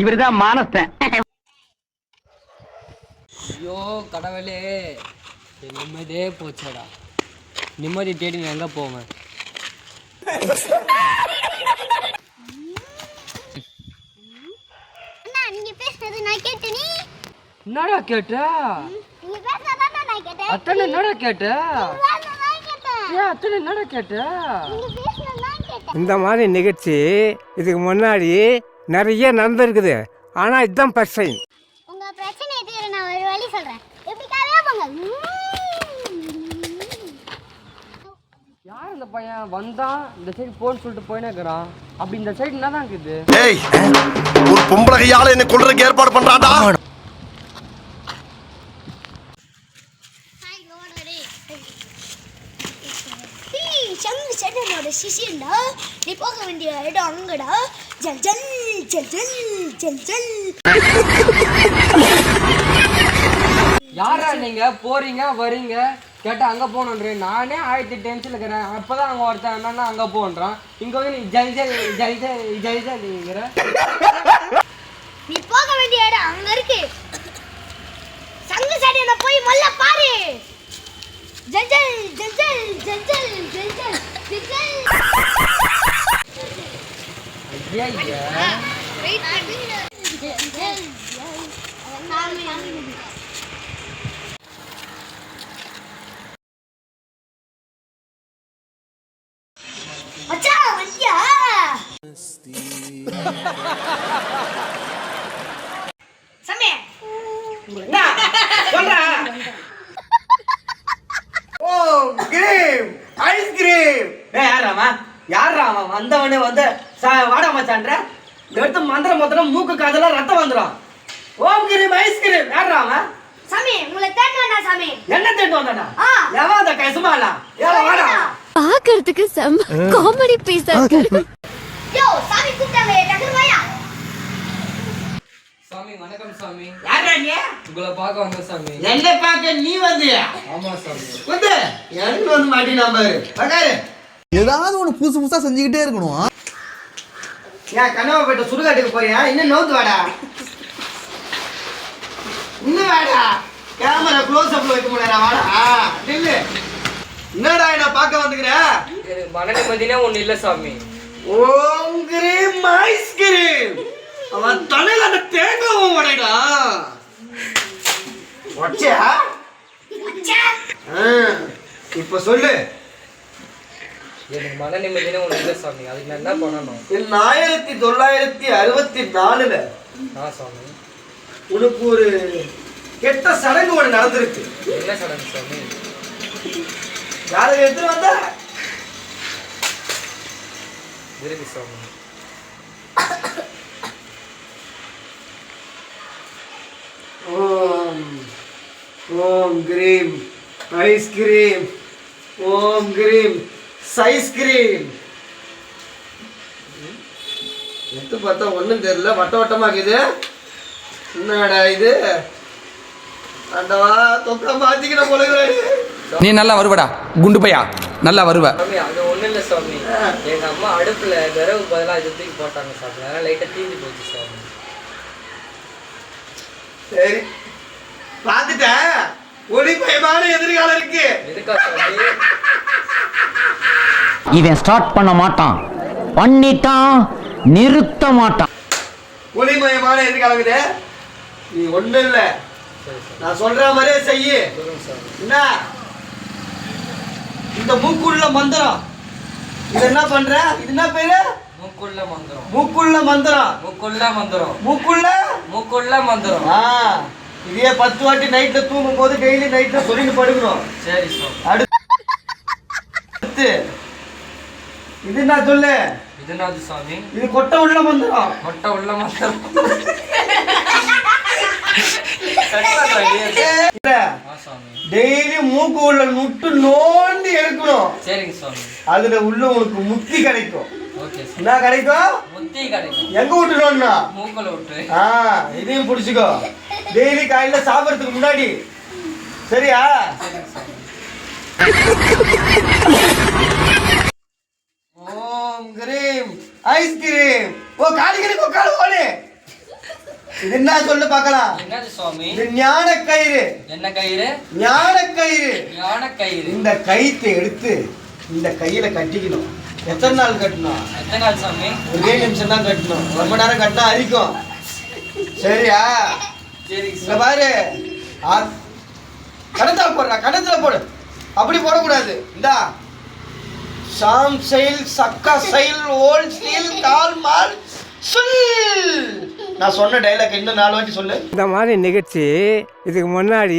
இவருதான் மானஸ்தன். ஐயோ கடவுளே, நிம்மதியே போச்சடா. நிம்மதி தேடி நான் எங்க போவேன்? என்னடா கேட்ட? அத்தனை என்னடா கேட்ட? அத்தனை என்னடா கேட்ட? இந்த மாதிரி நிகழ்ச்சி இதுக்கு முன்னாடி நிறைய நடந்திருக்குது. ஆனால் இதுதான் ஃபர்ஸ்ட் டைம். உங்கள் பிரச்சனை தீர நான் ஒரு வழி சொல்கிறேன். எப்படிக்காவே போங்க. யார் இந்த பையன் வந்தான் இந்த சைடு போன்னு சொல்லிட்டு போயினே இருக்கிறான். அப்படி இந்த சைடு என்ன தான் இருக்குது? ஏய், ஒரு பொம்பளை கையால என்ன கொல்றதுக்கு ஏற்பாடு பண்றாடா. சிசியண்டா, நீ போக வேண்டிய இடம் அங்கடா. ஜல் ஜல் ஜல் ஜல் ஜல் ஜல். யாரா நீங்க போறீங்க வரீங்க கேட்டா அங்க போகணுன்றேன். நானே 1000 டென்ஷன்ல இருக்கிறேன். அப்பதான் அங்க ஒருத்தன் என்னன்னா அங்க போன்றான். இங்க வந்து நீ ஜல் ஜல் ஜல் ஜல் ஜல் ஜல் நீங்கிற. நீ போக வேண்டிய இடம் அங்க இருக்கு. சங்கு சடையில போய் மல்ல பாரு. ஜல் ஜல் ஜல் ஜல் ஜல் ஜல் ஜல் ஜல் ஜல் ஜல். ஐயா ஐயா வெயிட் பண்ணு. ஜல் ஜல் சாமி. அச்சா வண்டியா சமே என்ன சொல்றா? ஓ கிரீம் ஐஸ்கிரீம். யாரா அவன் வந்தவனே வந்து வாடா மச்சான்ற எடுத்து மந்திரம் மூக்கு காதெல்லாம் ரத்தம் வந்துடும். ஓம் கிரீம் ஐஸ்கிரீம். யாரா அவன்? சாமி உங்களை தேடி வந்தா சாமி. என்ன தேடி வந்தானா? எவன் அந்த கைசுமாலா? வாடா. பாக்கிறதுக்கு செம்ம காமெடி பீஸா இருக்கு. யோ சாமி கூப்பிட்டாங்க, டக்குனு வாயா. சாமி வணக்கம் சாமி. யாரா நீ? உங்களை பார்க்க வந்த சாமி. என்ன பார்க்க நீ வந்தியா? ஆமா சாமி. வந்து எனக்கு வந்து மாட்டி நம்பரு பகாரு. ஏதாவது ஒன்று புதுசு புதுசாக செஞ்சுக்கிட்டே இருக்கணும். ஏன் கனவா போயிட்ட சுடுகாட்டுக்கு போறியா? இன்னும் நோந்து வாடா. இன்னும் வாடா. கேமரா க்ளோஸ் அப்ல வைக்க முடியாதா? வாடா நில்லு. என்னடா என்ன பார்க்க வந்துக்கிற? மன நிம்மதினே ஒண்ணு இல்ல சாமி. ஓம் கிரீம் ஐஸ்கிரீம். அவன் தலையில அந்த தேங்காவும் உடைடா. ஒச்சா? இப்ப சொல்லு. எனக்கு மன நிம்மதினே ஒண்ணு இல்ல சாமி. அதுக்கு நான் என்ன பண்ணணும்? 1964 சாமி உனக்கு ஒரு கெட்ட சடங்கு ஒன்று நடந்திருக்கு. என்ன சடங்கு சாமி? யாருக்கு எடுத்துட்டு வந்த? இருக்கு சாமி. ஓம் கிரீம் ஐஸ்கிரீம். ஓம் கிரீம் சைஸ்கிரீம். எடுத்து பார்த்தா ஒன்றும் தெரியல. வட்டமா இருக்குது. என்னடா இது? ஆண்டவா தொக்கா மாத்திக்கிற போலகிறாரு. நீ நல்லா வருவடா குண்டு பையா, நல்லா வருவ. சாமி அது ஒண்ணு இல்ல சாமி. எங்க அம்மா அடுப்புல விறகு பதிலா இது தூக்கி போட்டாங்க சாமி. அதனால லைட்டா தீஞ்சு போச்சு சாமி. சரி பார்த்துட்டேன். ஒளிமயமான எதிர்காலம் இருக்கு. எதுக்கா சாமி? இவன் ஸ்டார்ட் பண்ண மாட்டான், பண்ணிட்டான் நிறுத்த மாட்டான். ஒளிமயமான எதிர்காலம் இருக்குது. நீ ஒண்ணு இல்ல, நான் சொல்ற மாதிரியே செய்யு. என்ன இந்த மூக்குள்ள மந்திரம்? இது என்ன பண்ற? இது என்ன பேரு? மூக்குள்ள மந்திரம். மூக்குள்ள மந்திரம். மூக்குள்ள மந்திரம். மூக்குள்ள மந்திரம். இதே 10 வாட்டி நைட்ல தூங்கும் போது டெய்லி நைட்ல சொல்லிட்டு படுக்கணும். சரி சாமி. அடுத்து இது என்ன சொல்லு? இது என்னது சாமி? இது கொட்டை உள்ள மந்திரம். கொட்டை உள்ள மந்திரம். டெய்லி மூக்கு உள்ள நுட்டு நோண்டி எடுக்கணும். சரிங்க சாமி. அதுல உள்ள உனக்கு முக்தி கிடைக்கும். ஓகே சாமி. என்ன கிடைக்கும்? முத்தி கிடைக்கும். எங்க விட்டுறோம்னா மூக்குல விட்டு. இதையும் பிடிச்சிக்கோ. டெய்லி காலையில சாப்பிடறதுக்கு முன்னாடி. சரியா? ஓம் கிரீம் ஐஸ்கிரீம். ஓ காலிகிரி கொக்கால ஓடு. இது என்ன சொல்லு பார்க்கலாம். என்னது சுவாமி? இது ஞான கயிறு. என்ன கயிறு? ஞான கயிறு. ஞான கயிறு. இந்த கயித்தை எடுத்து இந்த கையில கட்டிக்கணும். எத்தனை நாள் கட்டணும்? எத்தனை நாள் சுவாமி? ஒரே நிமிஷம் தான் கட்டணும். ரொம்ப நேரம் கட்டினா அரிக்கும். சரியா? சரி இங்க பாரு. கணத்துல போடுறா, கணத்துல போடு. அப்படி போடக்கூடாது. இந்தா சாம் செயல் சக்கா செயல் ஓல் செயல் கால் மால் சொல். நான் சொன்ன டைலாக் இன்னும் 4 வாட்டி சொல்லு. இந்த மாதிரி நிகழ்ச்சி இதுக்கு முன்னாடி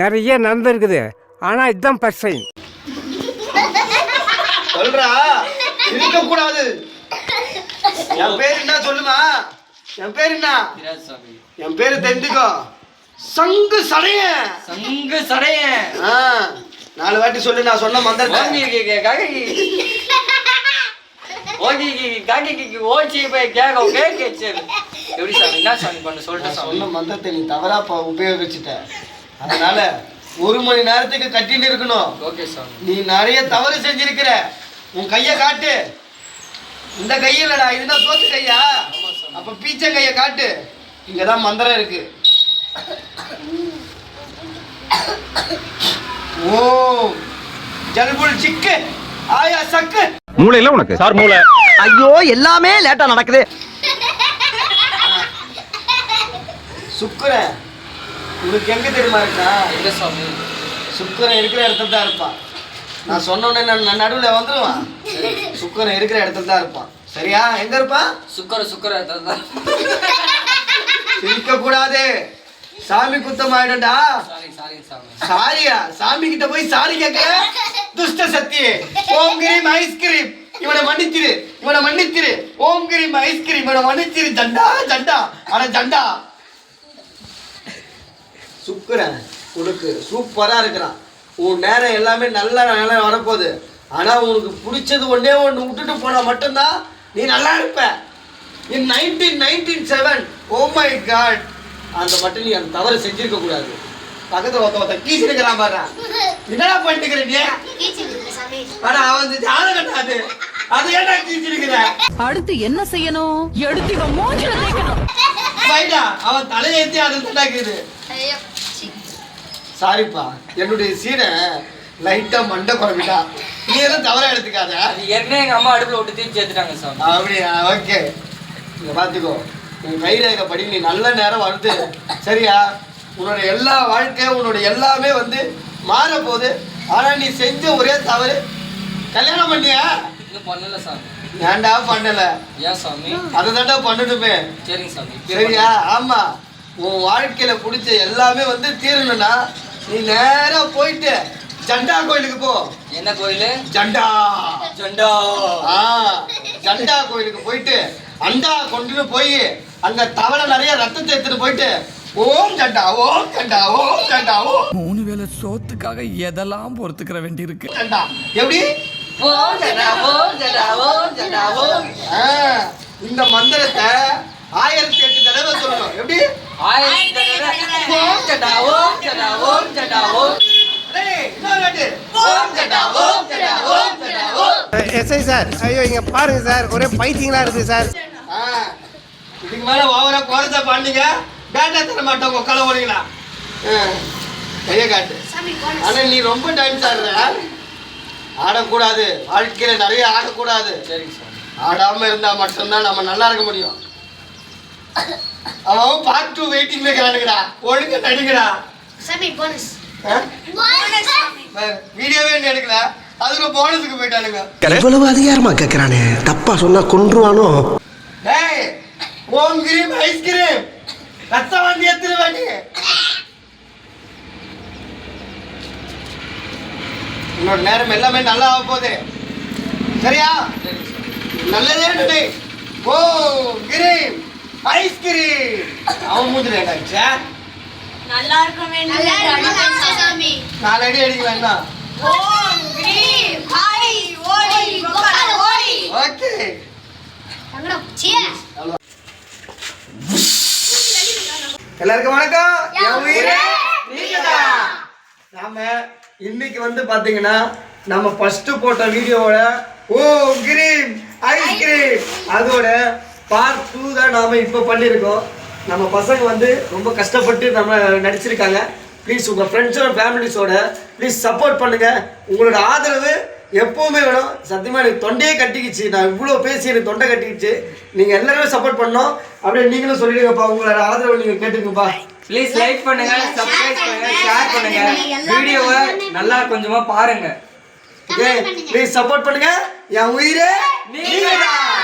நிறைய நடந்திருக்குது. ஆனால் இதுதான் ஃபர்ஸ்ட் டைம். சொல்றா, இருக்க கூடாது. என் பேர் என்ன சொல்லுமா? என் பேர் என்ன? சுவாமி. என் பேரு தெரிஞ்சுக்கோ. சங்கு சடையன். சங்கு சடையன். 4 வாட்டி சொல்லு. நான் சொன்ன மந்திரத்தை. சொன்ன மந்திரத்தை நீ தவறா உபயோகிச்சுட்ட. அதனால 1 மணி நேரத்துக்கு கட்டிட்டு இருக்கணும். நீ நிறைய தவறு செஞ்சிருக்கிற. உன் கைய காட்டு. இந்த கையிலடா, இதுதான் சோத்து கையா? அப்ப பீச்ச கைய காட்டு. இங்கதான் மந்திரம் இருக்கு. ஓ ஜல்புல் சிக்கு ஆயா சக்கு. மூளை இல்ல உனக்கு? சார் மூளை. ஐயோ எல்லாமே லேட்டா நடக்குது. சுக்கிரன் உனக்கு எங்க தெரியுமா இருக்கா? எங்க சுவாமி? சுக்கிரன் இருக்கிற இடத்துல தான் இருப்பான். நான் சொன்ன உடனே நான் நடுவில் வந்துடுவான். சுக்கிரன் இருக்கிற இடத்துல தான் இருப்பான். சரியா? எங்க இருப்பான்? சுக்கர சிரிக்க கூடாது. சாமி குத்தம் ஆயிடும்டா. சாரியா? சாமி கிட்ட போய் சாரி கேட்க துஷ்ட சக்தி. ஓம் கிரீம் ஐஸ்கிரீம். இவனை மன்னிச்சிரு, இவனை மன்னிச்சிரு. ஓம் கிரீம் ஐஸ்கிரீம். இவனை மன்னிச்சிரு. ஜண்டா ஜண்டா ஆனா ஜண்டா. சுக்கிரன் உனக்கு சூப்பரா இருக்கிறான். உன் நேரம் எல்லாமே நல்ல நேரம் வரப்போகுது. ஆனா உனக்கு பிடிச்சது ஒன்னே ஒன்று விட்டுட்டு போனா மட்டும்தான் நீ நல்லா இருப்ப. இன் 1997 ஓ மை காட், அந்த மட்டும் நீ அந்த தவறு செஞ்சிருக்க கூடாது. பக்கத்துல ஒருத்த கீச்சு இருக்கிறான் பாரு. என்னடா பண்ணிட்டு நீ? ஆனா அவன் ஜாதகம் அது. அது ஏன்டா கீச்சு இருக்கிற? அடுத்து என்ன செய்யணும்? எடுத்து இவன் மூஞ்சில தேய்க்கணும். பைடா அவன் தலையேத்தி அது தண்டாக்குது. சாரிப்பா, என்னுடைய சீனை லைட்டா மண்டை குழம்பிட்டா. நீ எதுவும் தவறா எடுத்துக்காத. ஏற்கனவே எங்க அம்மா அடுப்புல விட்டு தீர்ச்சி எடுத்துட்டாங்க சார். அப்படியா? ஓகே, இங்க பாத்துக்கோ. உன் கைரேகை படி நீ நல்ல நேரம் வருது. சரியா? உன்னோட எல்லா வாழ்க்கையும் உன்னோட எல்லாமே மாற போகுது. ஆனா நீ செஞ்ச ஒரே தவறு, கல்யாணம் பண்ணியா? இன்னும் பண்ணல சாமி. ஏன்டா பண்ணல? ஏன் சாமி? அதுதான்டா பண்ணணுமே. சரிங்க சாமி. சரியா? ஆமா, உன் வாழ்க்கையில பிடிச்ச எல்லாமே தீரணும்னா நீ நேரா போயிட்டு ஜண்டா கோயிலுக்கு போ. என்ன கோயிலு? ஜண்டா. ஜண்டா. ஜண்டா கோயிலுக்கு போயிட்டு அண்டா கொண்டு போய் அங்க தவளை நிறைய ரத்தத்தை எடுத்துட்டு போயிட்டு ஓம் ஜண்டா ஓம் ஜண்டா ஓம் ஜண்டா ஓம். 3 வேளை சோத்துக்காக எதெல்லாம் பொறுத்துக்கிற வேண்டி இருக்கு. ஜண்டா எப்படி? ஓம் ஜண்டா ஓம் ஜண்டா ஓம் ஜண்டா ஓம். இந்த மந்திரத்தை 1008 தடவை சொல்லணும். எப்படி? 1008 தடவை. ஓம் ஜண்டா ஓம் ஜண்டா ஓம் ஜண்டா ஓம். எஸ்ஐ சார், ஐயோ இங்க பாருங்க சார், ஒரே பைத்தியங்களா இருக்கு சார். இதுக்கு மேல ஓவரா கோரத்தை பண்ணீங்க பேட்டா தர மாட்டோம். உக்கால ஓடுங்களா? கைய காட்டு. ஆனா நீ ரொம்ப டைம் ஆடுற. ஆடக்கூடாது. வாழ்க்கையில நிறைய ஆடக்கூடாது. சரிங்க சார். ஆடாம இருந்தா மட்டும்தான் நம்ம நல்லா இருக்க முடியும். அவன் பார்ட் 2 வெயிட்டிங்ல இருக்கிறானுங்கடா. ஒழுங்கா நடிங்கடா. சாமி போனஸ். வீடியோவே எடுக்கல, அதுக்கு போனஸுக்கு போயிட்டானுங்க. இவ்வளவு அதிகாரமா கேக்குறானே, தப்பா சொன்னா கொன்றுவானோ? டேய், ஓம் கிரீம் ஐஸ்கிரீம் ரத்த வந்து ஏத்துறவானே. உன்னோட நேரம் எல்லாமே நல்லா ஆக போகுது. சரியா? நல்லதே நடி. ஓம் கிரீம் ஐஸ்கிரீம். அவன் மூஞ்சில ஏடாச்சா? நல்லா இருக்கவே நல்லா சாமி. 4 அடி அடிக்கலாம்னா? ஓம் கிரீம் ஹாய் ஓடி கோபால ஓடி. ஓகே, தங்கடா சியர்ஸ். எல்லாருக்கும் வணக்கம். என் உயிரே நீங்கடா. நாம இன்னைக்கு பாத்தீங்கன்னா நம்ம ஃபர்ஸ்ட் போட்ட வீடியோவோட ஓம் கிரீம் ஐஸ்கிரீம் அதோட பார்ட் 2 தான் நாம இப்ப பண்ணிருக்கோம். நம்ம பசங்க வந்து ரொம்ப கஷ்டப்பட்டு நம்ம நடிச்சிருக்காங்க. ப்ளீஸ் உங்கள் ஃப்ரெண்ட்ஸோட ஃபேமிலிஸோட ப்ளீஸ் சப்போர்ட் பண்ணுங்கள். உங்களோட ஆதரவு எப்போவுமே வேணும். சத்தியமாக எனக்கு தொண்டையே கட்டிக்கிச்சு, நான் இவ்வளோ பேசி எனக்கு தொண்டை கட்டிக்கிச்சு. நீங்கள் எல்லாருமே சப்போர்ட் பண்ணோம். அப்படியே நீங்களும் சொல்லிடுங்கப்பா, உங்களோட ஆதரவு நீங்கள் கேட்டுங்கப்பா. ப்ளீஸ் லைக் பண்ணுங்க, சப்ஸ்கிரைப் பண்ணுங்க, ஷேர் பண்ணுங்க, வீடியோவை நல்லா கொஞ்சமா பாருங்க. ஓகே, ப்ளீஸ் சப்போர்ட் பண்ணுங்க. என் உயிரே நீங்க தான்.